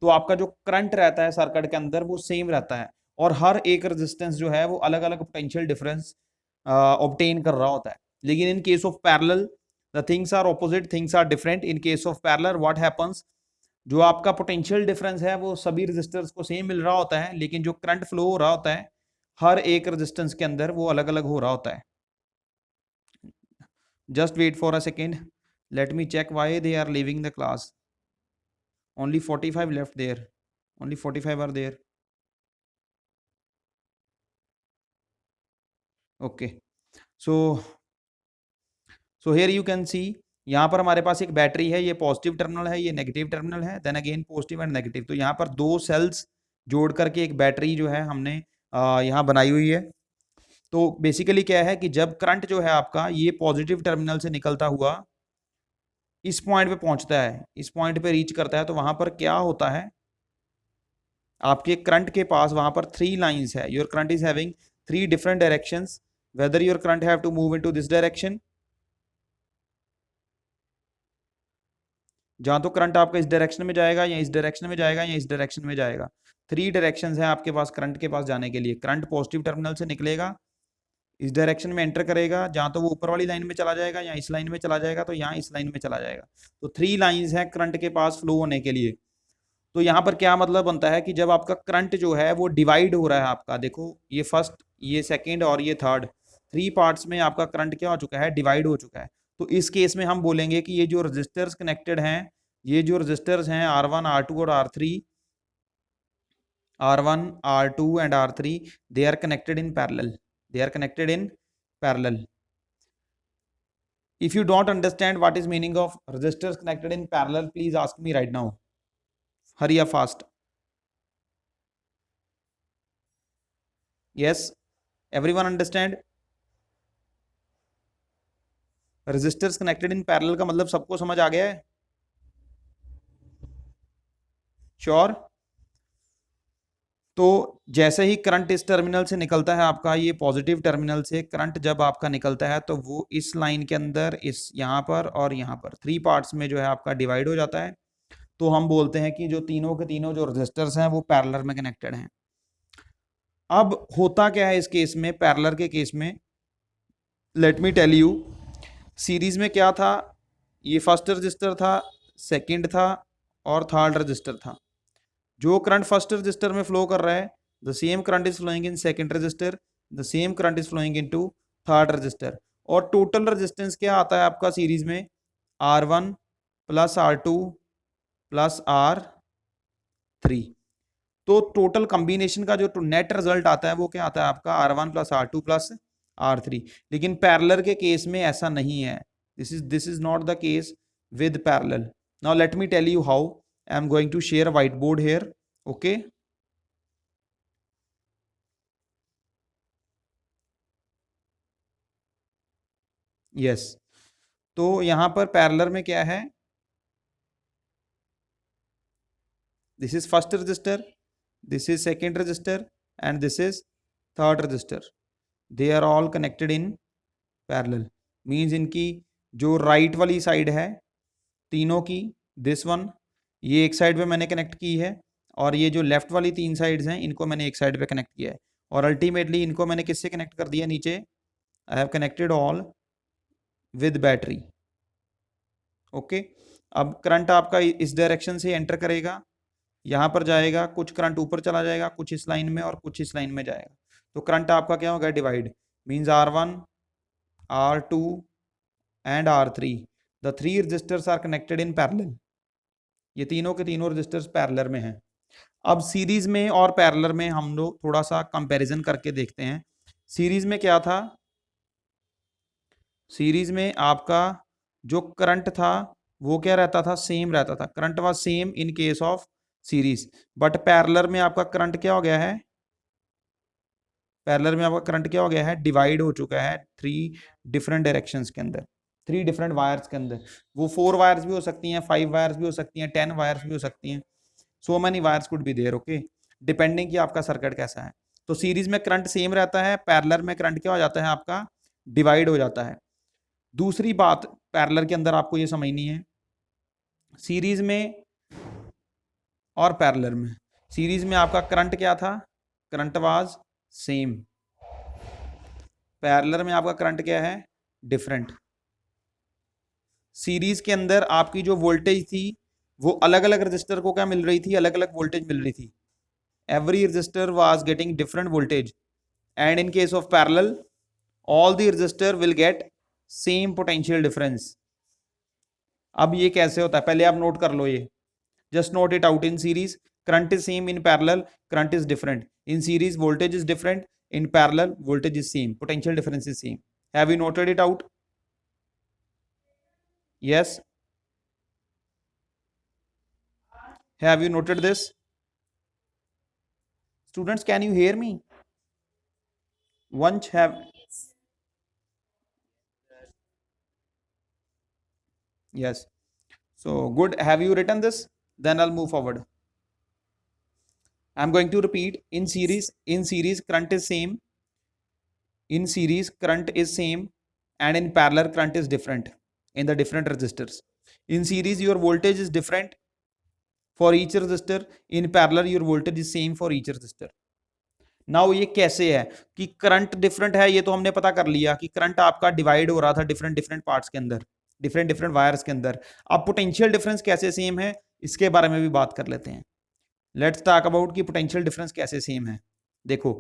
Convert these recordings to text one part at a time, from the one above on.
तो आपका जो करंट रहता है सर्किट के अंदर वो सेम रहता है, और हर एक रेजिस्टेंस जो है वो अलग अलग पोटेंशियल डिफरेंस ऑब्टेन कर रहा होता है। लेकिन in case of parallel the things are opposite, things are different. In case of parallel what happens, जो आपका पोटेंशियल डिफरेंस है वो सभी रेजिस्टर्स को सेम मिल रहा होता है, लेकिन जो करंट फ्लो हो रहा होता है हर एक रेजिस्टेंस के अंदर वो अलग अलग हो रहा होता है। Just wait for a second, let me check why they are leaving the class. only 45 left there, only 45 are there. Okay, so here you can see, यहाँ पर हमारे पास एक बैटरी है, ये पॉजिटिव टर्मिनल है, ये नेगेटिव टर्मिनल है, then again positive and negative. तो यहाँ पर दो सेल्स जोड़ करके एक बैटरी जो है हमने यहाँ बनाई हुई है। तो बेसिकली क्या है कि जब करंट जो है आपका ये पॉजिटिव टर्मिनल से निकलता हुआ इस पॉइंट पे पहुंचता है, इस पॉइंट पे रीच करता है, तो वहां पर क्या होता है, आपके करंट के पास वहां पर 3 लाइंस है। Your current is having 3 different directions, whether your current have to move into this direction, जहां तो करंट आपका इस डायरेक्शन में जाएगा या इस डायरेक्शन में जाएगा या इस डायरेक्शन में जाएगा। 3 डायरेक्शंस हैं आपके पास करंट के पास जाने के लिए। करंट पॉजिटिव टर्मिनल से निकलेगा, इस डायरेक्शन में एंटर करेगा, जहां तो वो ऊपर वाली लाइन में चला जाएगा या इस लाइन में चला जाएगा, तो यहाँ इस लाइन में चला जाएगा। तो 3 लाइंस हैं करंट के पास फ्लो होने के लिए। तो यहाँ पर क्या मतलब बनता है कि जब आपका करंट जो है वो डिवाइड हो रहा है, आपका देखो ये फर्स्ट, ये सेकेंड और ये थर्ड, 3 पार्ट्स में आपका करंट क्या हो चुका है, डिवाइड हो चुका है। तो इस केस में हम बोलेंगे कि ये जो रजिस्टर्स कनेक्टेड हैं, ये जो रजिस्टर्स हैं R1 R2 और R3, R1 R2 and R3, they are connected in parallel, they are connected in parallel. If you don't understand what is meaning of resistors connected in parallel, please ask me right now. Hurry up fast. Yes, everyone understand? Resistors connected in parallel का मतलब सबको समझ आ गया है? Sure? तो जैसे ही current इस terminal से निकलता है आपका, ये पॉजिटिव टर्मिनल से करंट जब आपका निकलता है तो वो इस लाइन के अंदर, इस यहाँ पर और यहाँ पर 3 पार्ट्स में जो है आपका डिवाइड हो जाता है। तो हम बोलते हैं कि जो तीनों के तीनों जो रेजिस्टर्स हैं वो पैरेलल में कनेक्टेड हैं। अब होता क्या है इस केस में, पैरेलल के केस में, let me tell you. Series में क्या था, ये फर्स्ट रजिस्टर था, सेकंड था और थर्ड रजिस्टर था। जो करंट फर्स्ट रजिस्टर में फ्लो कर रहा है, the same current is flowing in second resistor, the same current is flowing into third resistor. और टोटल रेजिस्टेंस क्या आता है आपका सीरीज में, R1 plus R2 plus R3। तो टोटल कॉम्बिनेशन का जो नेट रिजल्ट आता है वो क्या आता है आपका, R1 plus R2 plus R3। लेकिन पैरेलल के केस में ऐसा नहीं है, this is not the case with parallel. Now let me tell you how. I am going to share a whiteboard here. Okay. Yes. तो यहां पर पैरेलल में क्या है, this is first resistor, this is second resistor and this is third resistor. They are all connected in parallel. Means इनकी जो right वाली side है तीनों की, दिस वन, ये एक साइड पे मैंने कनेक्ट की है, और ये जो लेफ्ट वाली 3 साइड्स हैं इनको मैंने एक साइड पे कनेक्ट किया है, और अल्टीमेटली इनको मैंने किससे कनेक्ट कर दिया नीचे, I have connected all with battery. Okay. अब करंट आपका इस डायरेक्शन से एंटर करेगा, यहाँ पर जाएगा, कुछ करंट ऊपर चला जाएगा, कुछ इस लाइन में और कुछ इस लाइन में जाएगा। तो करंट आपका क्या होगा, divide. Means R1 R2 and R3, the 3 resistors are connected in parallel. ये तीनों के तीनों रजिस्टर्स पैरेलल में हैं। अब सीरीज में और पैरेलल में हम लोग थोड़ा सा कंपैरिजन करके देखते हैं। सीरीज में क्या था, सीरीज में आपका जो करंट था वो क्या रहता था, सेम रहता था। Current was same in case of series, but parallel में आपका करंट क्या हो गया है, पैरेलल में आपका करंट क्या हो गया है, डिवाइड हो चुका है 3 डिफरेंट डायरेक्शंस के अंदर, 3 डिफरेंट वायर्स के अंदर। वो 4 वायर्स भी हो सकती हैं, 5 वायर्स भी हो सकती हैं, 10 वायर्स भी हो सकती हैं। So many wires could be there. Okay, depending कि आपका सर्किट कैसा है। तो सीरीज में करंट सेम रहता है, पैरेलल में करंट क्या हो जाता है आपका, डिवाइड हो जाता है। दूसरी बात पैरेलल के अंदर आपको ये समझनी है, सीरीज में और पैरेलल में। सीरीज में आपका करंट क्या था, करंट वाज सेम, पैरेलल में आपका करंट क्या है, डिफरेंट। सीरीज के अंदर आपकी जो वोल्टेज थी वो अलग अलग रजिस्टर को क्या मिल रही थी, अलग अलग वोल्टेज मिल रही थी। Every register was getting different voltage, and in case of parallel all the resistor will get same potential difference। अब ये कैसे होता है, पहले आप नोट कर लो, ये just note it out। in series current is same, in parallel current is different, in series voltage is different, in parallel voltage is same, potential difference is same। have you noted it out? Yes, have you noted this? Students, can you hear me? Once have, yes, so good, have you written this? Then I'll move forward. I'm going to repeat, in series current is same, in series current is same, and in parallel current is different in the different resistors। in series your voltage is different for each resistor, in parallel your voltage is same for each resistor। Now ये कैसे है कि current different है, ये तो हमने पता कर लिया कि करंट आपका डिवाइड हो रहा था डिफरेंट डिफरेंट पार्ट्स के अंदर, डिफरेंट डिफरेंट वायर्स के अंदर। अब पोटेंशियल डिफरेंस कैसे सेम है, इसके बारे में भी बात कर लेते हैं। लेट्स टॉक अबाउट कि पोटेंशियल डिफरेंस कैसे सेम है। देखो,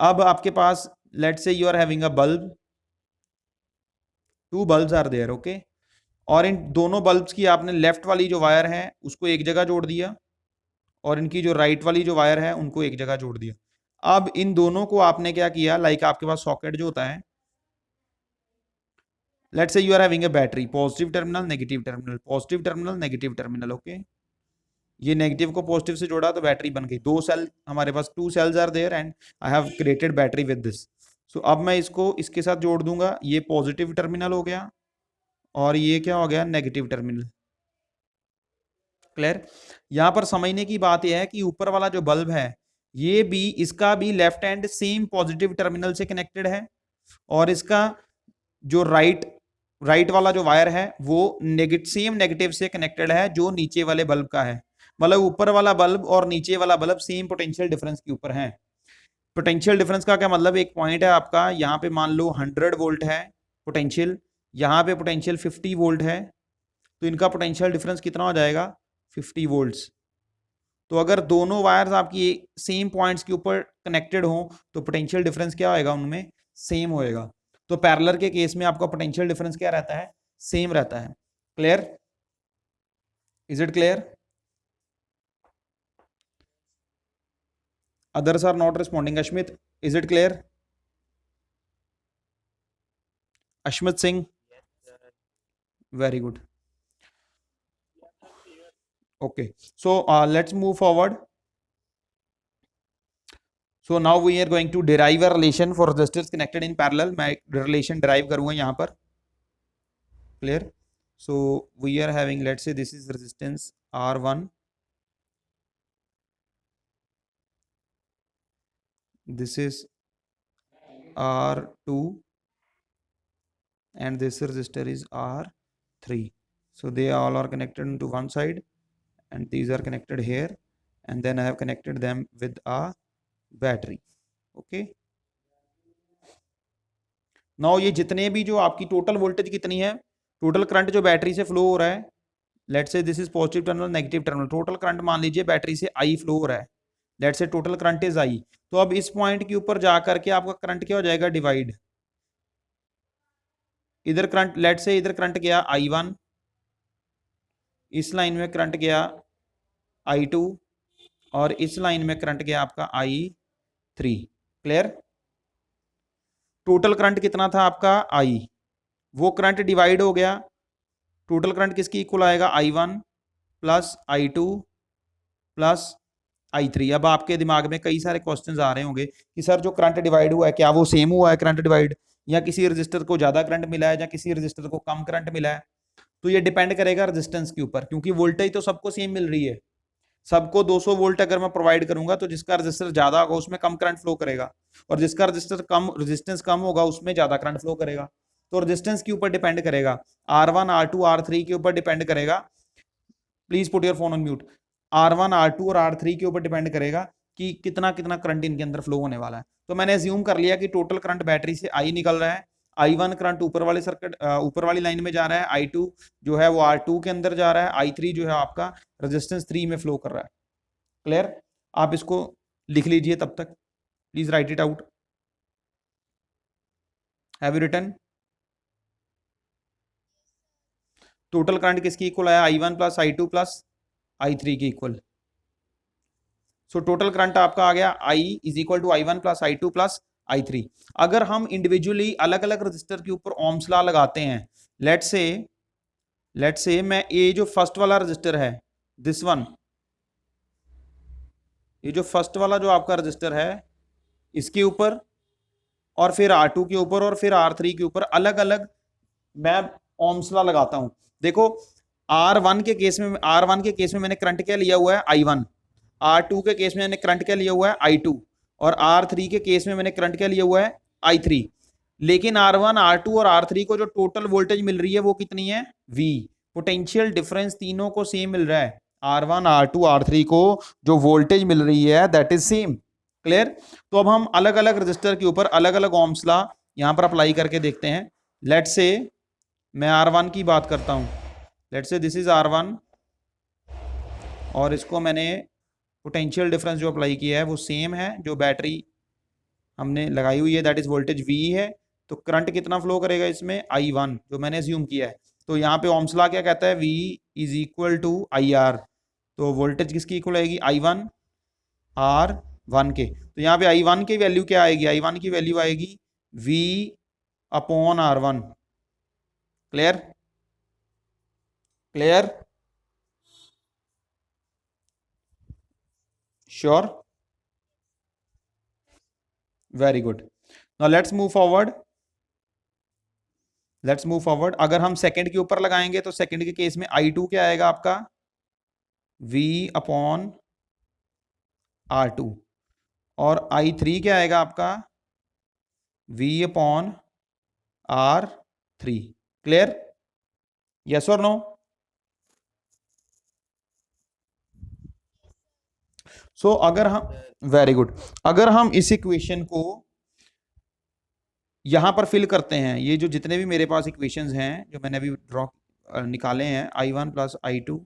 अब आपके पास let's say you are having a bulb, two bulbs are there, okay, और इन दोनों बल्ब्स की आपने लेफ्ट वाली जो वायर है उसको एक जगह जोड़ दिया, और इनकी जो राइट वाली जो वायर है उनको एक जगह जोड़ दिया। अब इन दोनों को आपने क्या किया, लाइक आपके पास सॉकेट जो होता है, let's say you are having a battery, positive terminal negative terminal, positive terminal negative terminal, okay. ये नेगेटिव को पॉजिटिव से जोड़ा तो बैटरी बन गई, दो सेल हमारे पास, two cells are there and I have created battery with this. So अब मैं इसको इसके साथ जोड़ दूंगा, ये पॉजिटिव टर्मिनल हो गया और ये क्या हो गया, नेगेटिव टर्मिनल। क्लियर? यहां पर समझने की बात यह है कि ऊपर वाला जो बल्ब है ये भी, इसका भी left hand same positive terminal से कनेक्टेड है, और इसका जो राइट वाला जो वायर है वो सेम नेगेटिव से कनेक्टेड है जो नीचे वाले बल्ब का है। मतलब ऊपर वाला बल्ब और नीचे वाला बल्ब सेम पोटेंशियल डिफरेंस के ऊपर है। पोटेंशियल डिफरेंस का क्या मतलब, एक पॉइंट है आपका, यहाँ पे मान लो 100 वोल्ट है पोटेंशियल, यहाँ पे पोटेंशियल 50 वोल्ट है, तो इनका पोटेंशियल डिफरेंस कितना हो जाएगा, 50 वोल्ट्स। तो अगर दोनों वायर्स आपकी सेम पॉइंट्स के ऊपर कनेक्टेड हो तो पोटेंशियल डिफरेंस क्या होएगा, उनमें सेम होएगा। तो पैरेलल के केस में आपका पोटेंशियल डिफरेंस क्या रहता है, सेम रहता है। Clear? Is it clear? others are not responding। Ashmit, is it clear? Ashmit Singh, very good, okay। So let's move forward। so now we are going to derive a relation for resistors connected in parallel। मैं relation derive करूंगा यहाँ पर। clear? so we are having, let's say this is resistance R1, this is R2, and this resistor is R3। so they all are connected into one side, and these are connected here, and then I have connected them with a battery, okay। Now ये जितने भी जो आपकी total voltage कितनी है, total current जो battery से flow हो रहा है, लेट्स से this is positive terminal negative terminal, total current मान लीजिए बैटरी से आई फ्लो हो रहा है, लेट्स से टोटल करंट इज आई। तो अब इस पॉइंट के ऊपर जाकर के आपका करंट क्या हो जाएगा, डिवाइड। इधर करंट, लेट्स से इधर करंट गया I1, इस लाइन में करंट गया I2, और इस लाइन में करंट गया आपका I3। क्लियर? टोटल करंट कितना था आपका I, वो करंट डिवाइड हो गया, टोटल करंट किसकी इक्वल आएगा, I1 plus I2 plus I3। अब आपके दिमाग में कई सारे क्वेश्चंस आ रहे होंगे कि सर जो करंट डिवाइड हुआ है क्या वो सेम हुआ है करंट डिवाइड, या किसी रजिस्टर को ज्यादा करंट मिला है या किसी रजिस्टर को कम करंट मिला है। तो ये डिपेंड करेगा रेजिस्टेंस के ऊपर, क्योंकि वोल्टेज तो सबको सेम मिल रही है, सबको 200 वोल्ट अगर मैं प्रोवाइड करूंगा तो जिसका रजिस्टर ज्यादा होगा उसमें कम करंट फ्लो करेगा, और जिसका रजिस्टर कम, रेजिस्टेंस कम होगा उसमें ज्यादा करंट फ्लो करेगा। तो रेजिस्टेंस के ऊपर डिपेंड करेगा, R1 R2 R3 के ऊपर डिपेंड करेगा। Please put your phone on mute. R1 R2 और R3 के ऊपर डिपेंड करेगा कि कितना कितना करंट इनके अंदर फ्लो होने वाला है। तो मैंने अज्यूम कर लिया कि टोटल करंट बैटरी से आई निकल रहा है, I1 करंट ऊपर वाले सर्किट ऊपर वाली लाइन में जा रहा है, I2 जो है वो R2 के अंदर जा रहा है, I3 जो है आपका रेजिस्टेंस 3 में फ्लो कर रहा है। क्लियर? आप इसको लिख लीजिए तब तक, please write it out. Have you written? Total current किसकी इक्वल आया? I1 plus I2 plus I3 की इक्वल। सो टोटल करंट आपका आ गया I is equal to I1 plus I2 plus I3। अगर हम इंडिविजुअली अलग अलग रजिस्टर के ऊपर ओम्स लॉ लगाते हैं, लेट्स से मैं ये जो फर्स्ट वाला रजिस्टर है, दिस वन, ये जो फर्स्ट वाला जो आपका रजिस्टर है, इसके ऊपर और फिर R2 के ऊपर और फिर R3 के ऊपर अलग अलग मैं ओम्स लॉ लगाता हूं। देखो R1 के केस में, R1 के केस में मैंने करंट क्या लिया हुआ है? I1। R2 के केस में मैंने करंट क्या लिया हुआ है? I2। और R3 के केस में मैंने करंट क्या लिया हुआ है? I3। लेकिन R1 R2 और R3 को जो टोटल वोल्टेज मिल रही है वो कितनी है? V। पोटेंशियल डिफरेंस तीनों को सेम मिल रहा है। R1 R2 R3 को जो वोल्टेज मिल रही है दैट इज सेम। क्लियर? तो अब हम अलग अलग रजिस्टर के ऊपर अलग अलग ओम्स लॉ यहां पर अप्लाई करके देखते हैं। लेट्स से मैं R1 की बात करता हूं, let's say this is R1 और इसको मैंने पोटेंशियल डिफरेंस जो अप्लाई किया है वो सेम है जो बैटरी हमने लगाई हुई है, दैट इज वोल्टेज V है। तो करंट कितना फ्लो करेगा इसमें? I1 जो मैंने अज्यूम किया है। तो यहाँ पे ओम्स लॉ क्या कहता है? V is equal to IR। तो वोल्टेज किसकी इक्वल आएगी? I1 R1 के। तो यहाँ पे I1 की वैल्यू क्या आएगी? I1 की वैल्यू आएगी V upon R1। Clear? Clear? Sure? Very good. Now let's move forward, let's move forward. अगर हम सेकंड के ऊपर लगाएंगे तो सेकंड के केस में I2 क्या आएगा आपका? V upon R2। और I3 क्या आएगा आपका? V upon R3। Clear? Yes और नो? सो अगर हम, वेरी गुड, अगर हम इस इक्वेशन को यहां पर फिल करते हैं, ये जो जितने भी मेरे पास इक्वेशंस हैं जो मैंने अभी ड्रॉ निकाले हैं, I1 plus I2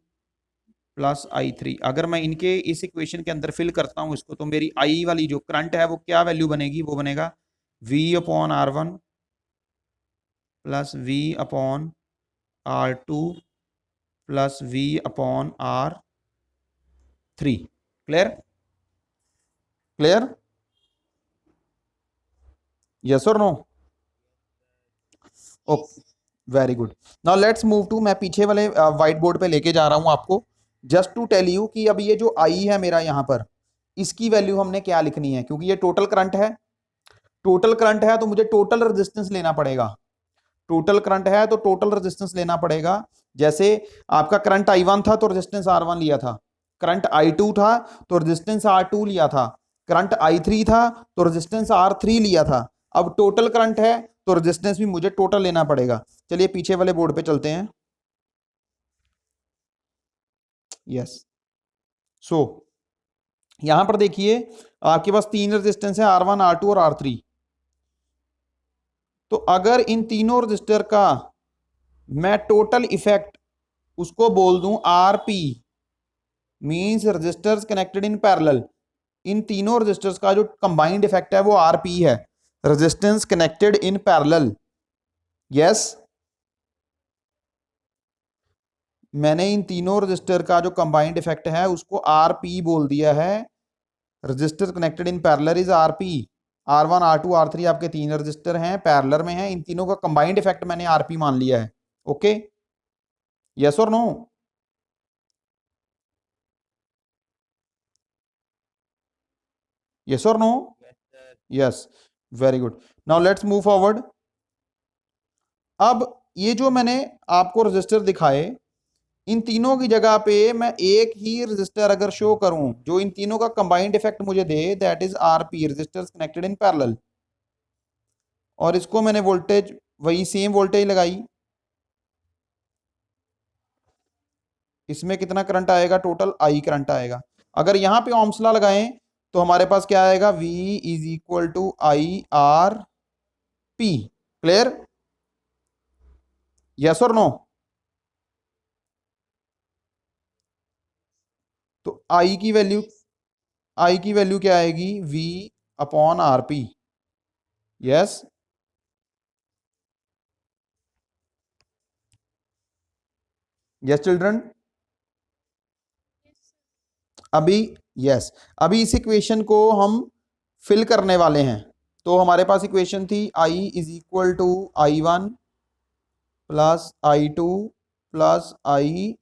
plus I3, अगर मैं इनके इस इक्वेशन के अंदर फिल करता हूं इसको, तो मेरी I वाली जो करंट है वो क्या वैल्यू बनेगी? वो बनेगा V upon R1 plus V upon R2 plus V upon R3। Clear? Clear? Yes और no? Okay, very good. Now let's move to, मैं पीछे वाले व्हाइट बोर्ड पे लेके जा रहा हूं आपको, जस्ट टू टेल यू कि अब ये जो आई है मेरा यहां पर, इसकी वैल्यू हमने क्या लिखनी है, क्योंकि ये टोटल करंट है। टोटल करंट है तो मुझे टोटल रेजिस्टेंस लेना पड़ेगा। टोटल करंट है तो टोटल रेजिस्टेंस लेना पड़ेगा। जैसे आपका करंट I1 था तो रेजिस्टेंस R1 लिया था, करंट I2 था तो रेजिस्टेंस R2 लिया था, करंट I3 था तो रेजिस्टेंस R3 लिया था। अब टोटल करंट है तो रेजिस्टेंस भी मुझे टोटल लेना पड़ेगा। चलिए पीछे वाले बोर्ड पे चलते हैं। यस, सो यहां पर देखिए आपके पास तीन रेजिस्टेंस है, R1 R2 और R3। तो अगर इन तीनों रजिस्टर का मैं टोटल इफेक्ट उसको बोल दूं RP, means registers connected in parallel, इन तीनों रजिस्टर्स का जो कंबाइंड इफेक्ट है वो RP है, resistance connected in parallel. Yes, मैंने इन तीनों रजिस्टर का जो कंबाइंड इफेक्ट है उसको RP बोल दिया है। Register connected in parallel is RP। R1 R2 R3 आपके तीन रजिस्टर हैं, पैरेलल में हैं, इन तीनों का कंबाइंड इफेक्ट मैंने RP मान लिया है। ओके, यस और नो? यस और no? Yes, very good. Now let's move forward. अब ये जो मैंने आपको रजिस्टर दिखाए, इन तीनों की जगह पे मैं एक ही रजिस्टर अगर शो करूं जो इन तीनों का कंबाइंड इफेक्ट मुझे दे, that is RP, registers connected in parallel, और इसको मैंने वोल्टेज वही सेम वोल्टेज लगाई, इसमें कितना करंट आएगा, टोटल आई करंट आएगा। अगर यहां पे ओम्स लॉ लगाएं तो हमारे पास क्या आएगा, V is equal to I R P. Clear, yes और नो? तो आई की वैल्यू क्या आएगी, V upon R P. Yes, yes children. अभी यस, अभी इस इक्वेशन को हम फिल करने वाले हैं। तो हमारे पास इक्वेशन थी I is equal to I one plus I two plus I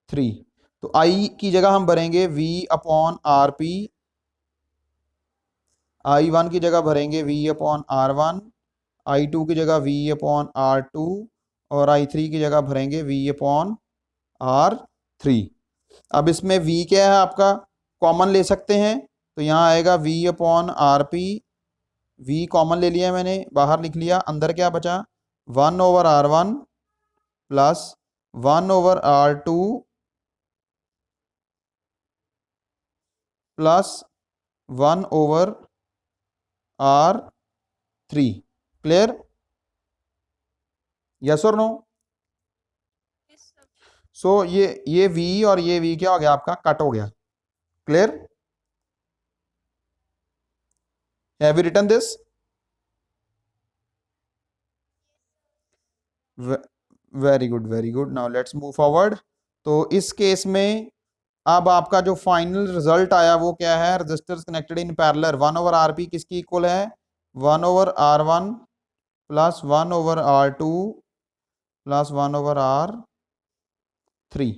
three. तो आई की जगह हम भरेंगे V upon R P, I one की जगह भरेंगे V upon R one, I two की जगह V अपॉन आर टू, और आई थ्री की जगह भरेंगे V अपॉन आर थ्री। अब इसमें V क्या है आपका, कॉमन ले सकते हैं, तो यहाँ आएगा V upon R P. V common ले लिया मैंने, बाहर लिख लिया, अंदर क्या बचा, 1/R1 plus 1/R2 plus 1/R3। Clear, yes और नो? सो ये V और ये V क्या हो गया आपका, कट हो गया। Clear, have you written this? Very good, very good. Now let's move forward. तो इस केस में अब आपका जो फाइनल रिजल्ट आया वो क्या है, registers connected in parallel 1/RP किसकी इक्वल है, 1/R1 plus 1/R2 plus 1/R3।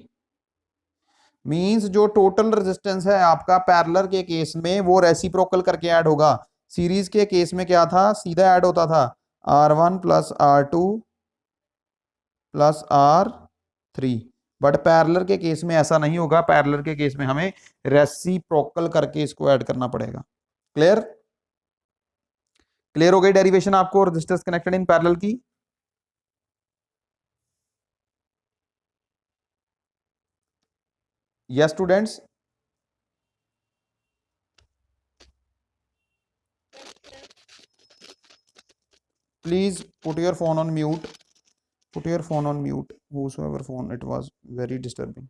Means जो टोटल रेजिस्टेंस है आपका पैरेलल के केस में वो रेसिप्रोकल करके ऐड होगा। सीरीज के केस में क्या था, सीधा ऐड होता था, R1 plus R2 plus R3। But parallel के केस में ऐसा नहीं होगा, पैरेलल के केस में हमें रेसिप्रोकल करके इसको ऐड करना पड़ेगा। क्लियर, क्लियर हो गई डेरिवेशन आपको रेजिस्टर्स कनेक्टेड इन पैरेलल की? Yes students, please put your phone on mute, put your phone on mute, whosoever phone, it was very disturbing.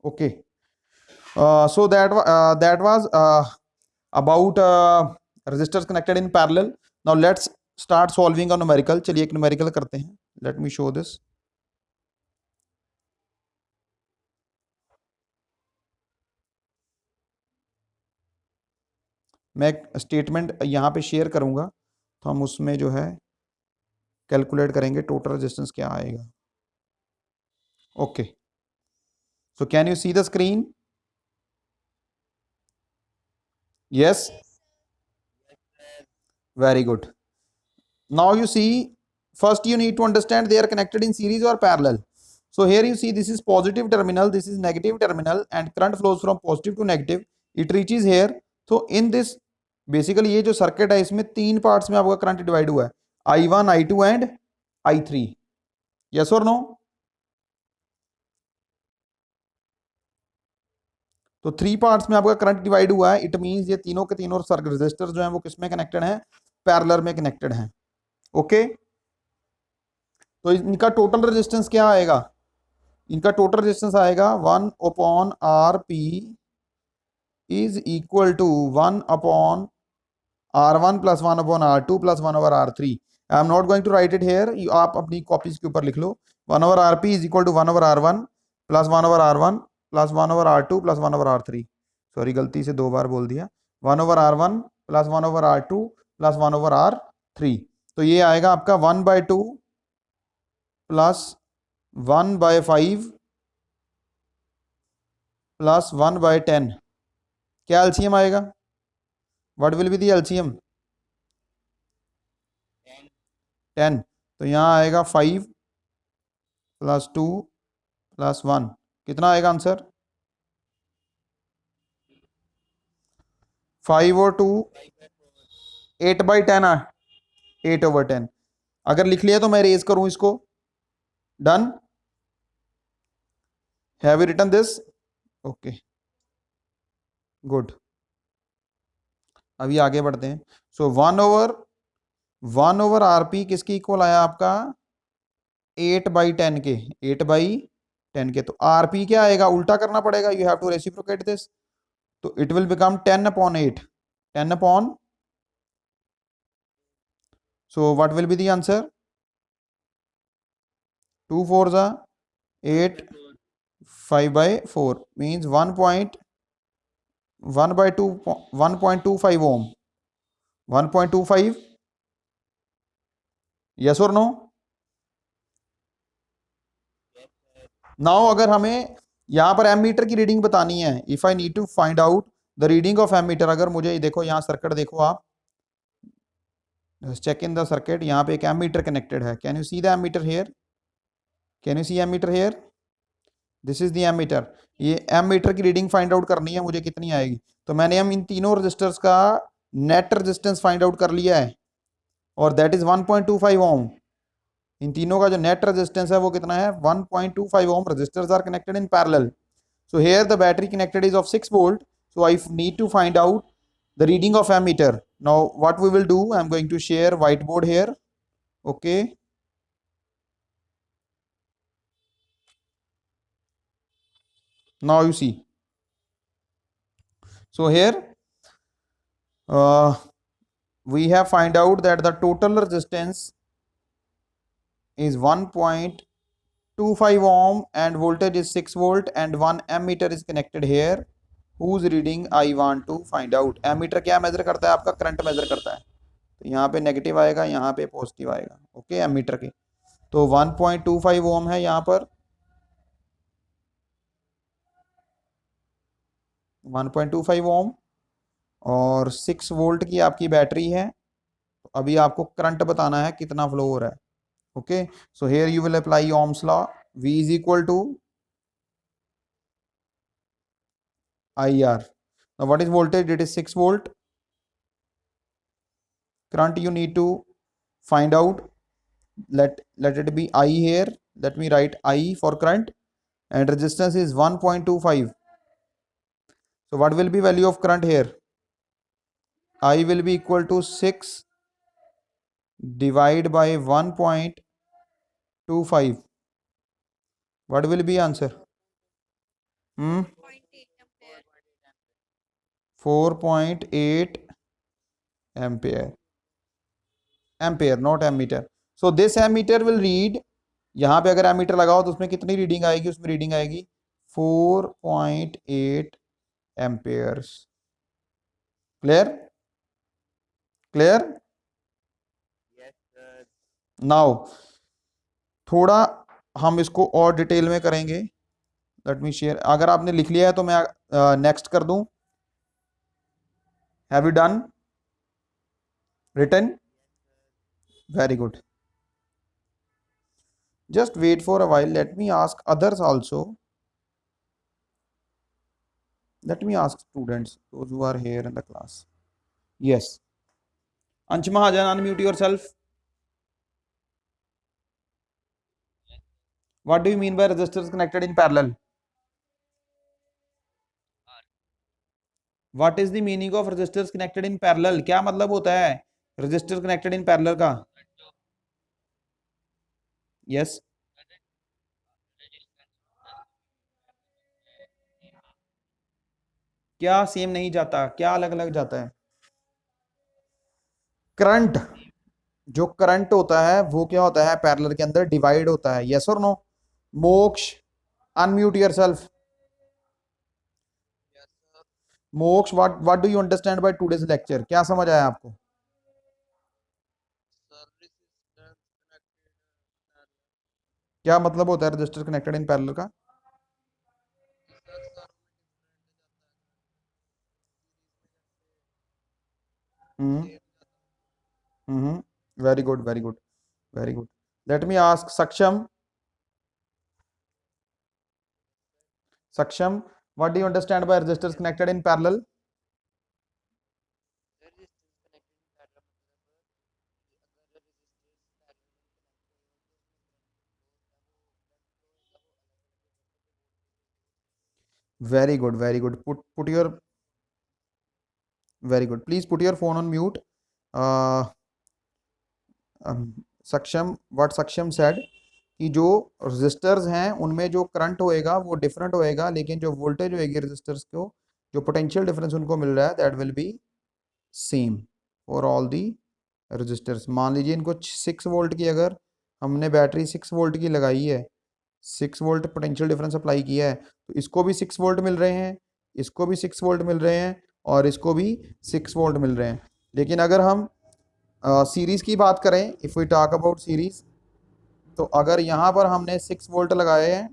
Okay, so that was about resistors connected in parallel. Now let's start solving a numerical. चलिए एक numerical करते हैं. Let me show this. मैं एक statement यहाँ पे share करूंगा, तो हम उसमें जो है कैलकुलेट करेंगे टोटल रेजिस्टेंस क्या आएगा. Okay, so can you see the screen? Yes, very good. Now you see, first you need to understand they are connected in series or parallel. So here you see this is positive terminal, this is negative terminal, and current flows from positive to negative. It reaches here. So in this basically ये जो circuit है इसमें तीन parts में आपका current divide हुआ है, I1, I2 and I3. Yes और नो? तो थ्री पार्ट्स में आपका करंट डिवाइड हुआ है. इट मींस ये तीनों के तीनों सर्किट रेजिस्टर जो है वो किस में कनेक्टेड है, पैरेलल में कनेक्टेड है. ओके, तो इनका टोटल रेजिस्टेंस क्या आएगा, इनका टोटल रेजिस्टेंस आएगा 1/RP is equal to 1/R1 plus 1/R2 plus 1/R3. I am not going to write it here, आप अपनी कॉपीज के ऊपर लिख लो. 1/RP is equal to 1/R1 plus 1/R1 plus 1/R2 plus 1/R3. Sorry, गलती से दो बार बोल दिया. 1/R1 plus 1/R2 plus 1/R3. तो ये आएगा आपका 1/2 प्लस 1/5 प्लस 1/10. क्या एलसीएम आएगा, what will be the LCM? 10. तो यहाँ आएगा 5 प्लस 2 प्लस 1. कितना आएगा आंसर? 5 और 2 8/10 है, 8/10. अगर लिख लिया तो मैं रेज करूं इसको, done. Have you written this? Okay, good. अभी आगे बढ़ते हैं। सो 1/1 आरपी किसके इक्वल आया आपका? 8/10 के। 8/10 के, तो आरपी क्या आएगा? उल्टा करना पड़ेगा, you have to reciprocate this. तो it will become 10/8। 10 so what will be the answer? 2 4s are 8, 5/4 means 1.25 ohm, 1.25, yes or no? Now अगर हमें यहाँ पर एमीटर की रीडिंग बतानी है, if I need to find out the reading of ammeter, अगर मुझे देखो यहाँ सर्किट देखो आप, चेक इन द सर्किट, यहाँ पे एक एमीटर कनेक्टेड है। Can you see the ammeter here? Can you see ammeter here? This is the ammeter. ये एमीटर की रीडिंग फाइंड आउट करनी है मुझे, कितनी आएगी? तो मैंने हम इन तीनों रजिस्टर्स का नेट रेजिस्टेंस फाइंड आउट कर लिया है, और दैट इज 1.25 ओम। इन तीनों का जो नेट रेजिस्टेंस है वो कितना है? 1.25 ohm. Registers are connected in parallel. So here the battery connected is of 6 volt. So I need to find out the reading of ammeter. Now what we will do, I'm going to share whiteboard here. Okay. Now you see. So here we have find out that the total resistance is 1.25 ohm and voltage is 6 volt and one ammeter is connected here whose reading I want to find out. Ammeter क्या major करता है? आपका current measure करता है। तो यहाँ पे negative आएगा, यहाँ पे पॉजिटिव आएगा। ओके, एमीटर के। तो 1.25 ओम है यहाँ पर, 1.25 ओम, और 6 वोल्ट की आपकी बैटरी है। तो अभी आपको करंट बताना है कितना फ्लो हो रहा है। Okay, so here you will apply Ohm's law. V is equal to IR। now what is voltage? It is 6 volt। current you need to find out, let it be I here, let me write I for current, and resistance is 1.25. so what will be value of current here? I will be equal to 6 divide by 1.25. what will be answer? 4.8 ampere, not ammeter. so this ammeter will read, यहाँ पे अगर ammeter लगाओ तो उसमें कितनी reading आएगी? उसमें reading आएगी 4.8 एम्पेयर्स। क्लियर? क्लियर? नाउ थोड़ा हम इसको और डिटेल में करेंगे। Let me share. अगर आपने लिख लिया है तो मैं नेक्स्ट कर दूं। Have you done? Written? Very good. just wait for a while, let me ask others also. Let me ask students, those who are here in the class. Yes. Ansh Mahajan, unmute yourself. What do you mean by resistors connected in parallel? What is the meaning of resistors connected in parallel? क्या मतलब होता है resistors connected in parallel का? Yes. क्या same नहीं जाता? क्या अलग अलग जाता है? करंट, जो करंट होता है वो क्या होता है? पैरेलल के अंदर डिवाइड होता है। यस और no? Moksh, unmute yourself. Moksh, what do you understand by today's lecture? क्या समझ आया आपको? क्या मतलब होता है रजिस्टर कनेक्टेड इन पैरेलल का? Very good, very good, very good. Let me ask Saksham. Saksham, what do you understand by registers connected in parallel? Very good, very good. Put your, very good. Please put your phone on mute. Saksham, what Saksham said कि जो registers हैं उनमें जो current होएगा वो different होएगा, लेकिन जो वोल्टेज होएगी रजिस्टर्स को, जो पोटेंशियल डिफरेंस उनको मिल रहा है, that will be same for all the registers. मान लीजिए इनको 6 वोल्ट की, अगर हमने बैटरी 6 वोल्ट की लगाई है, 6 वोल्ट पोटेंशियल डिफरेंस अप्लाई किया है, तो इसको भी 6 वोल्ट मिल रहे हैं, इसको भी 6 वोल्ट मिल रहे हैं, और इसको भी 6 वोल्ट मिल रहे हैं. लेकिन अगर हम सीरीज़ की बात करें, if we talk about series, तो अगर यहाँ पर हमने 6 वोल्ट लगाए हैं,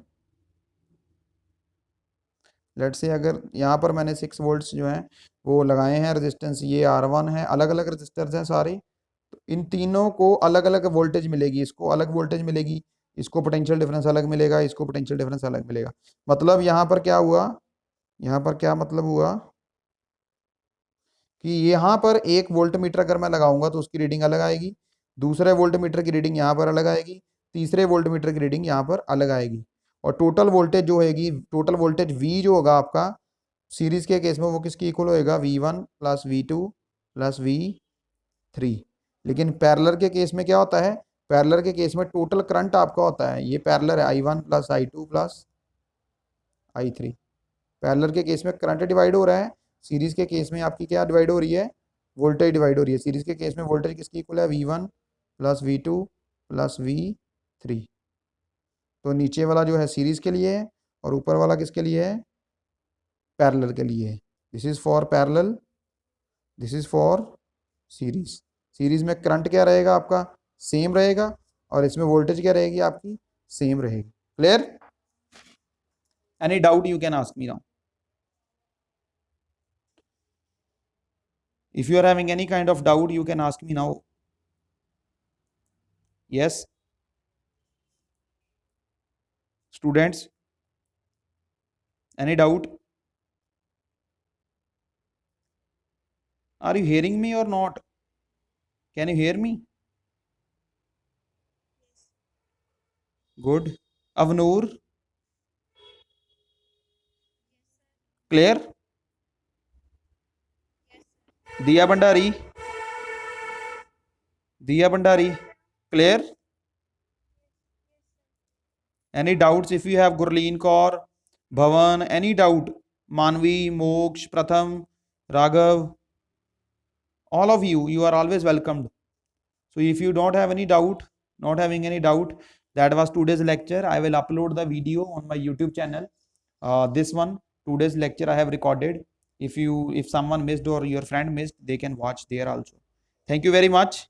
लेट्स से अगर यहाँ पर मैंने 6 वोल्ट्स जो हैं वो लगाए हैं, रेजिस्टेंस ये R1 है, अलग अलग रजिस्टर्स हैं सारे, तो इन तीनों को अलग अलग वोल्टेज मिलेगी, इसको अलग वोल्टेज मिलेगी, इसको पोटेंशियल डिफरेंस अलग मिलेगा, इसको पोटेंशियल डिफरेंस अलग मिलेगा. मतलब यहाँ पर क्या हुआ, यहाँ पर क्या मतलब हुआ कि यहाँ पर 1 वोल्ट मीटर अगर मैं लगाऊंगा तो उसकी रीडिंग अलग आएगी, दूसरे वोल्ट मीटर की रीडिंग यहाँ पर अलग आएगी, तीसरे वोल्ट मीटर की रीडिंग यहाँ पर अलग आएगी, और टोटल वोल्टेज जो होगी, टोटल वोल्टेज V जो होगा आपका सीरीज के केस में, वो किसकी इक्वल होएगा, V1 plus V2 plus V3. लेकिन पैरेलल के केस में क्या होता है, पैरेलल के केस में टोटल करंट आपका होता है, ये पैरेलल है I1 plus I2 plus I3. Parallel के केस में करंट डिवाइड हो रहा है, सीरीज के केस में आपकी क्या डिवाइड हो रही है, वोल्टेज डिवाइड हो रही है. सीरीज के केस में वोल्टेज किसकी इक्वल है, V1 plus V2 plus V3. तो नीचे वाला जो है सीरीज के लिए है, और ऊपर वाला किसके लिए है, पैरेलल के लिए है. This is for parallel, this is for series. Series में करंट क्या रहेगा आपका, सेम रहेगा, और इसमें वोल्टेज क्या रहेगी आपकी, सेम रहेगी. Clear? Any doubt you can ask me now. If you are having any kind of doubt, you can ask me now. Yes, students, any doubt? Are you hearing me or not? Can you hear me? Good. Avnoor? Clear? Diya Bhandari? Diya Bhandari? Clear? Any doubts? If you have Gurleen Kaur, Bhavan, any doubt? Manvi, Moksh, Pratham, Raghav, all of you, you are always welcomed. So if you don't have any doubt, not having any doubt, that was today's lecture. I will upload the video on my YouTube channel. This one, today's lecture I have recorded. If someone missed or your friend missed, they can watch there also. Thank you very much.